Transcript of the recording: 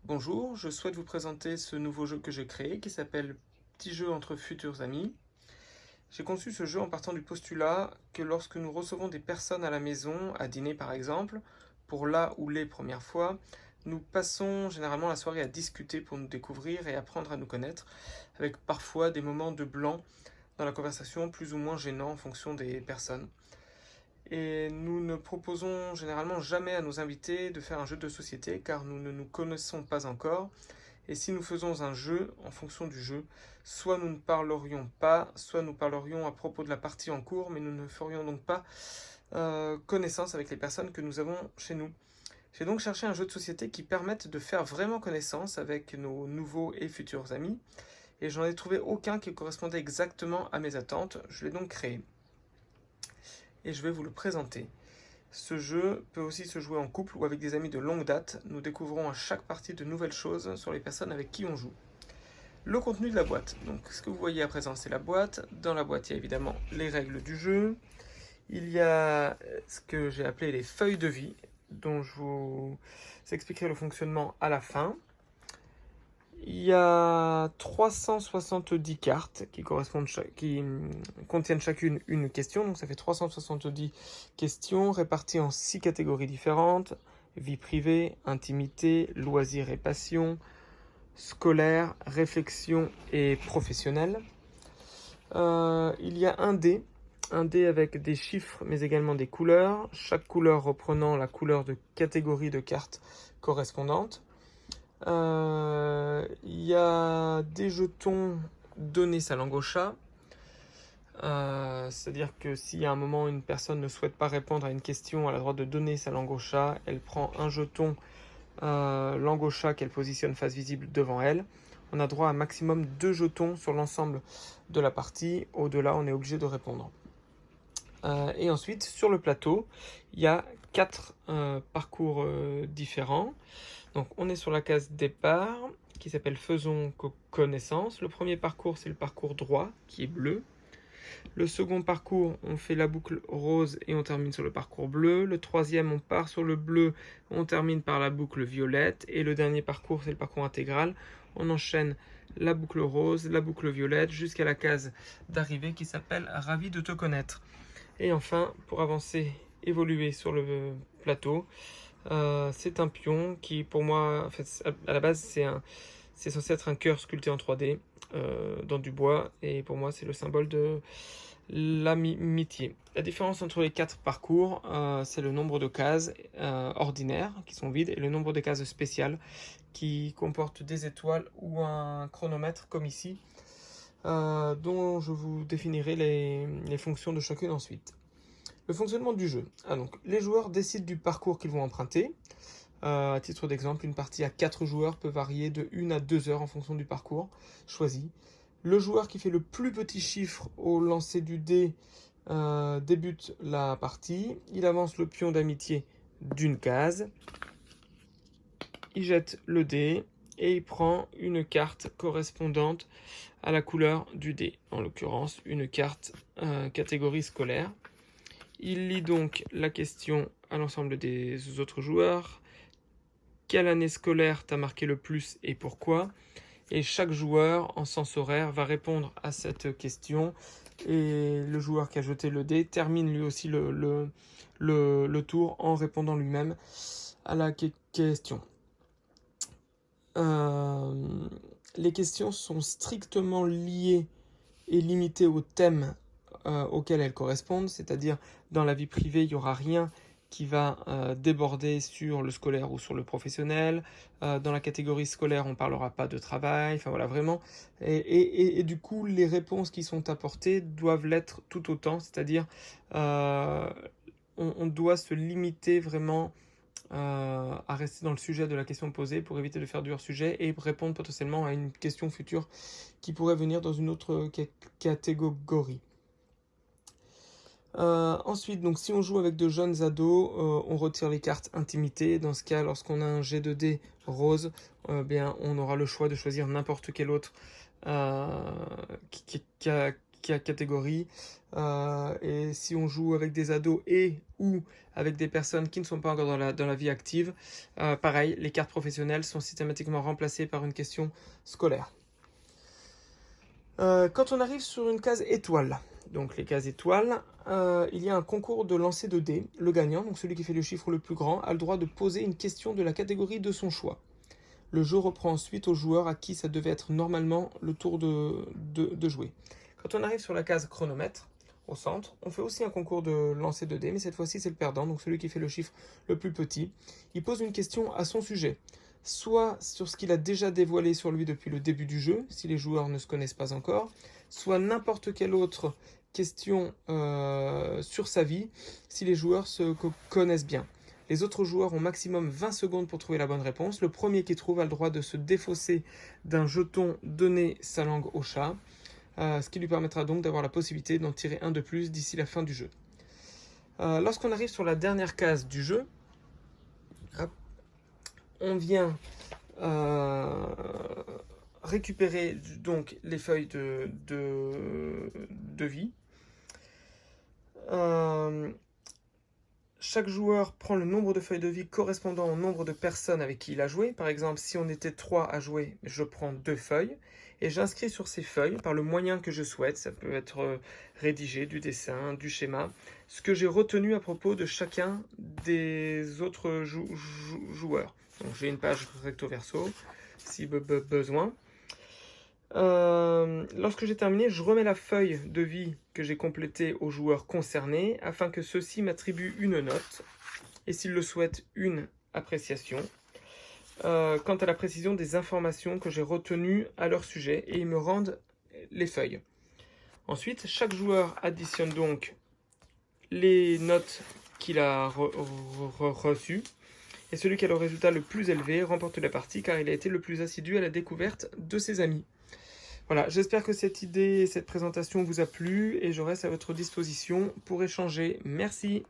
Bonjour, je souhaite vous présenter ce nouveau jeu que j'ai créé qui s'appelle Petit jeu entre futurs amis. J'ai conçu ce jeu en partant du postulat que lorsque nous recevons des personnes à la maison, à dîner par exemple, pour la ou les premières fois, nous passons généralement la soirée à discuter pour nous découvrir et apprendre à nous connaître, avec parfois des moments de blanc dans la conversation plus ou moins gênants en fonction des personnes. Et nous ne proposons généralement jamais à nos invités de faire un jeu de société car nous ne nous connaissons pas encore. Et si nous faisons un jeu, en fonction du jeu, soit nous ne parlerions pas, soit nous parlerions à propos de la partie en cours, mais nous ne ferions donc pas connaissance avec les personnes que nous avons chez nous. J'ai donc cherché un jeu de société qui permette de faire vraiment connaissance avec nos nouveaux et futurs amis, et j'en ai trouvé aucun qui correspondait exactement à mes attentes. Je l'ai donc créé, et je vais vous le présenter. Ce jeu peut aussi se jouer en couple ou avec des amis de longue date. Nous découvrons à chaque partie de nouvelles choses sur les personnes avec qui on joue. Le contenu de la boîte. Donc, ce que vous voyez à présent, c'est la boîte. Dans la boîte, il y a évidemment les règles du jeu. Il y a ce que j'ai appelé les feuilles de vie, dont je vous expliquerai le fonctionnement à la fin. Il y a 370 cartes qui contiennent chacune une question, donc ça fait 370 questions réparties en 6 catégories différentes: vie privée, intimité, loisirs et passion, scolaire, réflexion et professionnelle. Il y a un dé avec des chiffres mais également des couleurs, chaque couleur reprenant la couleur de catégorie de cartes correspondante. Il y a des jetons donner sa langue au chat. C'est-à-dire que si à un moment une personne ne souhaite pas répondre à une question, elle a le droit de donner sa langue au chat. Elle prend un jeton langue au chat qu'elle positionne face visible devant elle. On a droit à un maximum 2 jetons sur l'ensemble de la partie. Au-delà, on est obligé de répondre. Et ensuite, sur le plateau, il y a 4 parcours différents. Donc on est sur la case départ qui s'appelle Faisons connaissance. Le premier parcours, c'est le parcours droit qui est bleu. Le second parcours, on fait la boucle rose et on termine sur le parcours bleu. Le troisième, on part sur le bleu, on termine par la boucle violette. Et le dernier parcours, c'est le parcours intégral. On enchaîne la boucle rose, la boucle violette jusqu'à la case d'arrivée qui s'appelle Ravi de te connaître. Et enfin, pour avancer, évoluer sur le plateau, c'est un pion qui, pour moi, en fait, à la base, c'est censé être un cœur sculpté en 3D dans du bois. Et pour moi, c'est le symbole de l'amitié. La différence entre les 4 parcours, c'est le nombre de cases ordinaires qui sont vides et le nombre de cases spéciales qui comportent des étoiles ou un chronomètre comme ici, dont je vous définirai les fonctions de chacune ensuite. Le fonctionnement du jeu. Donc, les joueurs décident du parcours qu'ils vont emprunter. À titre d'exemple, une partie à 4 joueurs peut varier de 1 à 2 heures en fonction du parcours choisi. Le joueur qui fait le plus petit chiffre au lancer du dé débute la partie. Il avance le pion d'amitié d'une case. Il jette le dé et il prend une carte correspondante à la couleur du dé. En l'occurrence, une carte catégorie scolaire. Il lit donc la question à l'ensemble des autres joueurs. Quelle année scolaire t'a marqué le plus et pourquoi? Et chaque joueur, en sens horaire, va répondre à cette question. Et le joueur qui a jeté le dé termine lui aussi le tour en répondant lui-même à la question. Les questions sont strictement liées et limitées au thème auquel elles correspondent, c'est-à-dire dans la vie privée, il n'y aura rien qui va déborder sur le scolaire ou sur le professionnel. Dans la catégorie scolaire, on ne parlera pas de travail, enfin voilà, vraiment. Et du coup, les réponses qui sont apportées doivent l'être tout autant, c'est-à-dire on doit se limiter vraiment à rester dans le sujet de la question posée pour éviter de faire du hors-sujet et répondre potentiellement à une question future qui pourrait venir dans une autre catégorie. Ensuite, donc, si on joue avec de jeunes ados, on retire les cartes intimité. Dans ce cas, lorsqu'on a un jet de dés rose, bien, on aura le choix de choisir n'importe quelle autre catégories. Et si on joue avec des ados et ou avec des personnes qui ne sont pas encore dans la vie active, pareil, les cartes professionnelles sont systématiquement remplacées par une question scolaire. Quand on arrive sur une case étoile, donc les cases étoiles, il y a un concours de lancer de dés. Le gagnant, donc celui qui fait le chiffre le plus grand, a le droit de poser une question de la catégorie de son choix. Le jeu reprend ensuite au joueur à qui ça devait être normalement le tour de jouer. Quand on arrive sur la case chronomètre, au centre, on fait aussi un concours de lancer de dés, mais cette fois-ci c'est le perdant, donc celui qui fait le chiffre le plus petit. Il pose une question à son sujet, soit sur ce qu'il a déjà dévoilé sur lui depuis le début du jeu, si les joueurs ne se connaissent pas encore, soit n'importe quelle autre question sur sa vie, si les joueurs se connaissent bien. Les autres joueurs ont maximum 20 secondes pour trouver la bonne réponse. Le premier qui trouve a le droit de se défausser d'un jeton, donner sa langue au chat, ce qui lui permettra donc d'avoir la possibilité d'en tirer un de plus d'ici la fin du jeu. Lorsqu'on arrive sur la dernière case du jeu, on vient récupérer donc les feuilles de vie. Chaque joueur prend le nombre de feuilles de vie correspondant au nombre de personnes avec qui il a joué. Par exemple, si on était 3 à jouer, je prends 2 feuilles et j'inscris sur ces feuilles, par le moyen que je souhaite, ça peut être rédigé, du dessin, du schéma, ce que j'ai retenu à propos de chacun des autres joueurs. Donc j'ai une page recto verso, si besoin. Lorsque j'ai terminé, je remets la feuille de vie que j'ai complétée aux joueurs concernés afin que ceux-ci m'attribuent une note et s'ils le souhaitent une appréciation quant à la précision des informations que j'ai retenues à leur sujet et ils me rendent les feuilles. Ensuite, chaque joueur additionne donc les notes qu'il a reçues et celui qui a le résultat le plus élevé remporte la partie car il a été le plus assidu à la découverte de ses amis. Voilà, j'espère que cette idée, cette présentation vous a plu et je reste à votre disposition pour échanger. Merci.